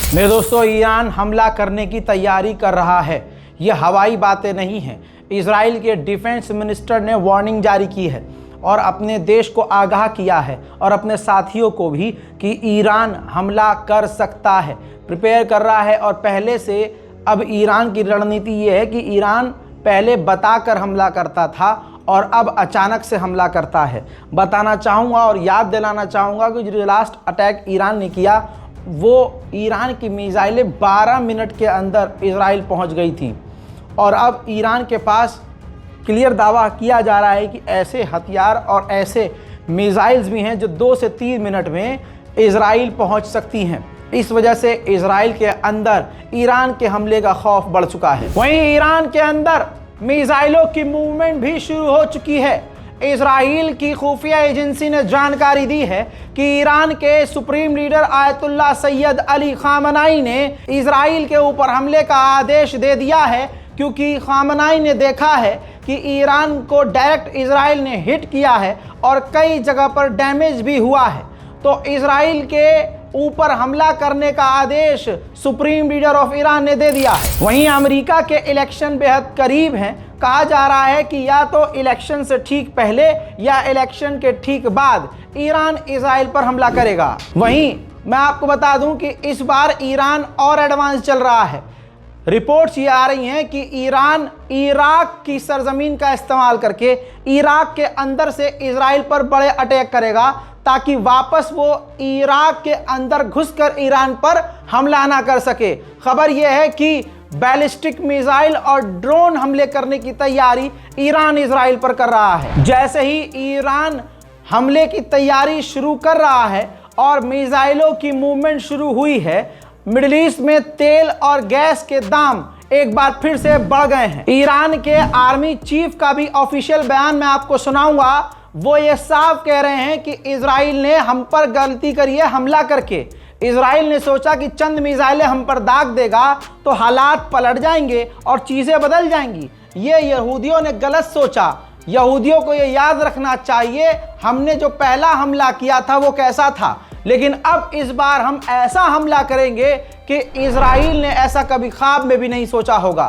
मेरे दोस्तों, ईरान हमला करने की तैयारी कर रहा है। ये हवाई बातें नहीं हैं। इजराइल के डिफेंस मिनिस्टर ने वार्निंग जारी की है और अपने देश को आगाह किया है और अपने साथियों को भी कि ईरान हमला कर सकता है, प्रिपेयर कर रहा है। और पहले से अब ईरान की रणनीति ये है कि ईरान पहले बताकर हमला करता था और अब अचानक से हमला करता है। बताना चाहूँगा और याद दिलाना चाहूँगा कि जो लास्ट अटैक ईरान ने किया वो ईरान की मिसाइलें 12 मिनट के अंदर इजराइल पहुंच गई थी। और अब ईरान के पास क्लियर दावा किया जा रहा है कि ऐसे हथियार और ऐसे मिसाइल्स भी हैं जो 2 से 3 मिनट में इजराइल पहुंच सकती हैं। इस वजह से इजराइल के अंदर ईरान के हमले का खौफ बढ़ चुका है। वहीं ईरान के अंदर मिसाइलों की मूवमेंट भी शुरू हो चुकी है। इजराइल की खुफिया एजेंसी ने जानकारी दी है कि ईरान के supreme leader Ayatollah Syed Ali खामनाई ने इजराइल के ऊपर हमले का आदेश दे दिया है, क्योंकि खामनाई ने देखा है कि ईरान को डायरेक्ट इजराइल ने हिट किया है और कई जगह पर डैमेज भी हुआ है। तो इजराइल के ऊपर हमला करने का आदेश सुप्रीम लीडर ऑफ ईरान ने दे दिया है। वहीं अमेरिका के इलेक्शन बेहद करीब हैं। कहा जा रहा है कि या तो इलेक्शन से ठीक पहले या इलेक्शन के ठीक बाद ईरान इजराइल पर हमला करेगा। वहीं मैं आपको बता दूं कि इस बार ईरान और एडवांस चल रहा है। रिपोर्ट्स ये आ रही हैं कि ईरान इराक की सरजमीन का इस्तेमाल करके इराक के अंदर से इजराइल पर बड़े अटैक करेगा, ताकि वापस वो इराक के अंदर घुसकर ईरान पर हमला ना कर सके। खबर यह है कि बैलिस्टिक मिसाइल और ड्रोन हमले करने की तैयारी ईरान इजराइल पर कर रहा है। जैसे ही ईरान हमले की तैयारी शुरू कर रहा है और मिसाइलों की मूवमेंट शुरू हुई है, मिडिल ईस्ट में तेल और गैस के दाम एक बार फिर से बढ़ गए हैं। ईरान के आर्मी चीफ का भी ऑफिशियल बयान मैं आपको सुनाऊंगा। वो ये साफ कह रहे हैं कि इजराइल ने हम पर गलती करी है हमला करके। इजराइल ने सोचा कि चंद मिसाइलें हम पर दाग देगा तो हालात पलट जाएंगे और चीजें बदल जाएंगी। ये यहूदियों ने गलत सोचा। यहूदियों को ये याद रखना चाहिए हमने जो पहला हमला किया था वो कैसा था, लेकिन अब इस बार हम ऐसा हमला करेंगे कि इजराइल ने ऐसा कभी ख्वाब में भी नहीं सोचा होगा।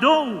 2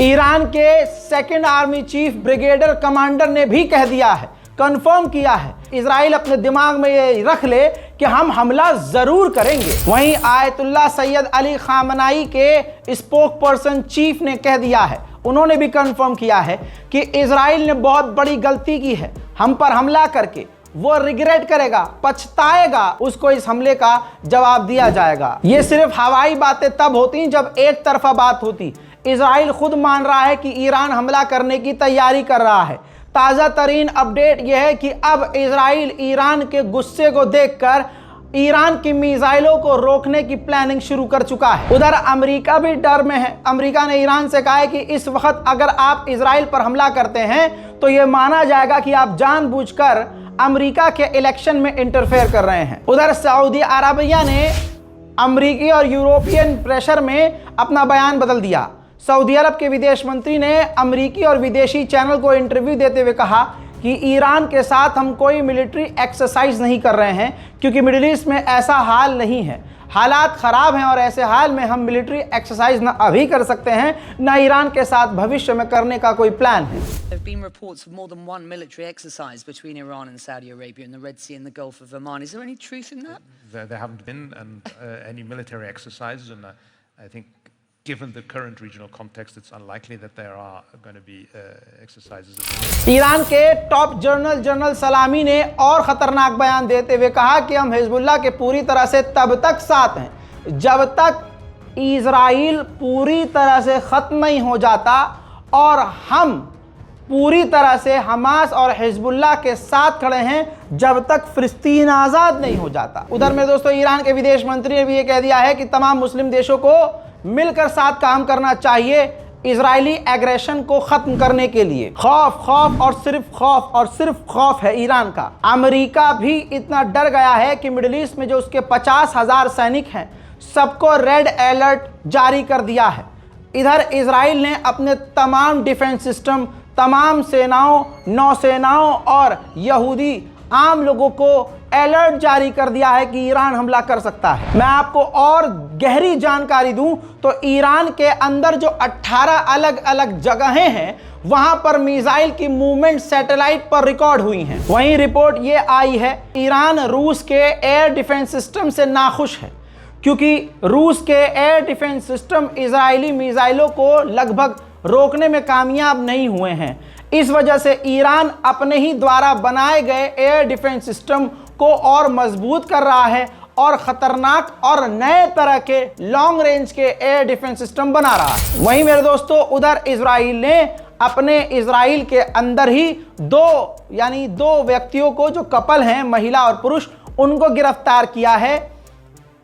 ईरान के second army chief brigadier commander ने भी कह दिया है, कंफर्म किया है। इजराइल अपने दिमाग में ये रख ले कि हम हमला जरूर करेंगे। वहीं आयतुल्लाह सैयद अली खामनाई के स्पोक पर्सन चीफ ने कह दिया है, उन्होंने भी कंफर्म किया है कि इजराइल ने बहुत बड़ी गलती की है हम पर हमला करके। वो रिग्रेट करेगा, पछताएगा, उसको इस हमले का जवाब दिया जाएगा। ये सिर्फ हवाई बातें तब होती जब एक तरफा बात होती। इजराइल खुद मान रहा है कि ईरान हमला करने की तैयारी कर रहा है। ताज़ा तरीन अपडेट यह है कि अब इजराइल ईरान के गुस्से को देखकर ईरान की मिसाइलों को रोकने की प्लानिंग शुरू कर चुका है। उधर अमेरिका भी डर में है। अमेरिका ने ईरान से कहा है कि इस वक्त अगर आप इजराइल पर हमला करते हैं तो यह माना जाएगा कि आप जानबूझकर अमेरिका के इलेक्शन में इंटरफेयर कर रहे हैं। उधर सऊदी अरबिया ने अमेरिकी और यूरोपियन प्रेशर में अपना बयान बदल दिया। सऊदी अरब के विदेश मंत्री ने अमेरिकी और विदेशी चैनल को इंटरव्यू देते हुए कहा कि ईरान के साथ हम कोई मिलिट्री एक्सरसाइज नहीं कर रहे हैं, क्योंकि मिडिल ईस्ट में ऐसा हाल नहीं है। हालात ख़राब हैं और ऐसे हाल में हम मिलिट्री एक्सरसाइज ना अभी कर सकते हैं, ना ईरान के साथ भविष्य में करने का कोई प्लान है। There have been reports of more than one military exercise between Iran and Saudi Arabia in the Red Sea and the Gulf of Oman. Is there any truth in that? There haven't been any military exercises, and I think given the current regional context, it's unlikely that there are going to be exercises. Iran के top general सलामी ने और ख़तरनाक बयान देते हुए कहा कि हम हिजबुल्लाह के पूरी तरह से तब तक साथ हैं जब तक इजराइल पूरी तरह से ख़त्म नहीं हो जाता और हम पूरी तरह से हमास और हिजबुल्लाह के साथ खड़े हैं जब तक फ़िलिस्तीन आज़ाद नहीं हो जाता। उधर में दोस्तों ईरान के विदेश मंत्री ने भी ये कह दिया है कि तमाम मुस्लिम देशों को मिलकर साथ काम करना चाहिए इजरायली एग्रेशन को ख़त्म करने के लिए। खौफ और सिर्फ खौफ है ईरान का। अमेरिका भी इतना डर गया है कि मिडिल ईस्ट में जो उसके 50,000 सैनिक हैं सबको रेड अलर्ट जारी कर दिया है। इधर इजराइल ने अपने तमाम डिफेंस सिस्टम, तमाम सेनाओं, नौसेनाओं और यहूदी आम लोगों को अलर्ट जारी कर दिया है कि ईरान हमला कर सकता है। मैं आपको और गहरी जानकारी दूं तो ईरान के अंदर जो 18 अलग अलग जगहें हैं वहां पर मिसाइल की मूवमेंट सैटेलाइट पर रिकॉर्ड हुई हैं। वहीं रिपोर्ट ये आई है ईरान रूस के एयर डिफेंस सिस्टम से नाखुश है क्योंकि रूस के एयर डिफेंस सिस्टम इजरायली मिसाइलों को लगभग रोकने में कामयाब नहीं हुए हैं। इस वजह से ईरान अपने ही द्वारा बनाए गए एयर डिफेंस सिस्टम को और मजबूत कर रहा है और ख़तरनाक और नए तरह के लॉन्ग रेंज के एयर डिफेंस सिस्टम बना रहा है। वहीं मेरे दोस्तों उधर इजराइल ने अपने इजराइल के अंदर ही दो व्यक्तियों को, जो कपल हैं महिला और पुरुष, उनको गिरफ्तार किया है।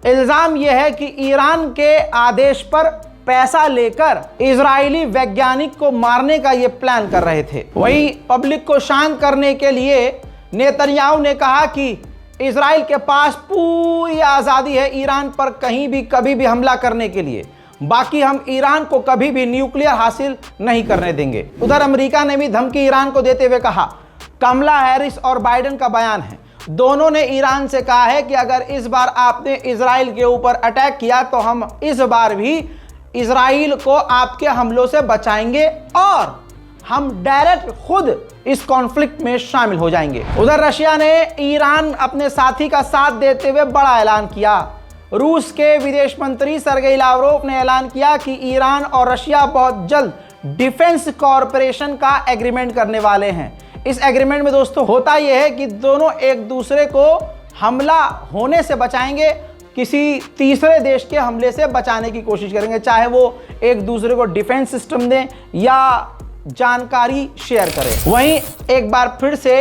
इल्ज़ाम यह है कि ईरान के आदेश पर पैसा लेकर इजरायली वैज्ञानिक को मारने का ये प्लान कर रहे थे। वहीं पब्लिक को शांत करने के लिए नेतन्याहू ने कहा कि इजराइल के पास पूरी आज़ादी है ईरान पर कहीं भी कभी भी हमला करने के लिए, बाकी हम ईरान को कभी भी न्यूक्लियर हासिल नहीं करने देंगे। उधर अमेरिका ने भी धमकी ईरान को देते हुए कहा। कमला हैरिस और बाइडेन का बयान है, दोनों ने ईरान से कहा है कि अगर इस बार आपने इजराइल के ऊपर अटैक किया तो हम इस बार भी इजराइल को आपके हमलों से बचाएंगे और हम डायरेक्ट खुद इस कॉन्फ्लिक्ट में शामिल हो जाएंगे। उधर रशिया ने ईरान अपने साथी का साथ देते हुए बड़ा ऐलान किया। रूस के विदेश मंत्री सर्गेई लावरोव ने ऐलान किया कि ईरान और रशिया बहुत जल्द डिफेंस कॉरपोरेशन का एग्रीमेंट करने वाले हैं। इस एग्रीमेंट में दोस्तों होता यह है कि दोनों एक दूसरे को हमला होने से बचाएंगे, किसी तीसरे देश के हमले से बचाने की कोशिश करेंगे, चाहे वो एक दूसरे को डिफेंस सिस्टम दें या जानकारी शेयर करें। वहीं एक बार फिर से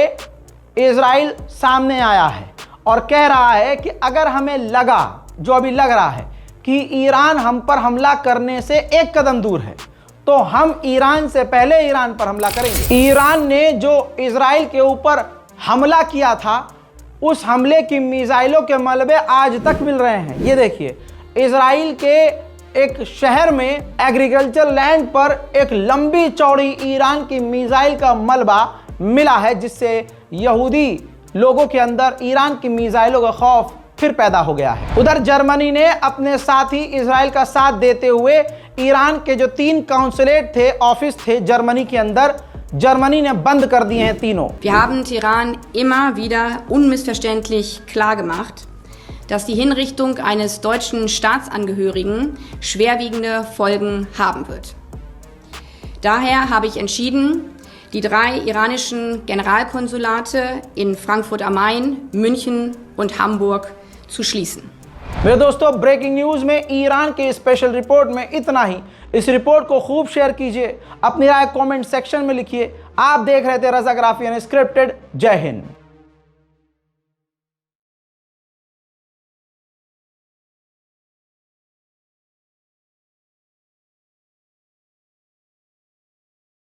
इजराइल सामने आया है और कह रहा है कि अगर हमें लगा, जो अभी लग रहा है कि ईरान हम पर हमला करने से एक कदम दूर है, तो हम ईरान से पहले ईरान पर हमला करेंगे। ईरान ने जो इजराइल के ऊपर हमला किया था उस हमले की मिसाइलों के मलबे आज तक मिल रहे हैं। ये देखिए, इजराइल के एक शहर में एग्रीकल्चर लैंड पर एक लंबी चौड़ी ईरान की मिसाइल का मलबा मिला है, जिससे यहूदी लोगों के अंदर ईरान की मिसाइलों का खौफ फिर पैदा हो गया है। उधर जर्मनी ने अपने साथी इजराइल का साथ देते हुए ईरान के जो 3 काउंसलेट थे, ऑफिस थे जर्मनी के अंदर, जर्मनी ने बंद कर दिए हैं तीनों। Wir haben Teheran immer wieder unmissverständlich klar gemacht, dass die Hinrichtung eines deutschen Staatsangehörigen schwerwiegende Folgen haben wird. Daher habe ich entschieden, die 3 iranischen Generalkonsulate in Frankfurt am Main, München und Hamburg zu schließen. मेरे दोस्तों, breaking news में Iran के special report में इतना ही। इस report को खूब share कीजिए, अपनी राय कमेंट सेक्शन में लिखिए। आप देख रहे थे रज़ा ग्राफी अनस्क्रिप्टेड। जय हिंद।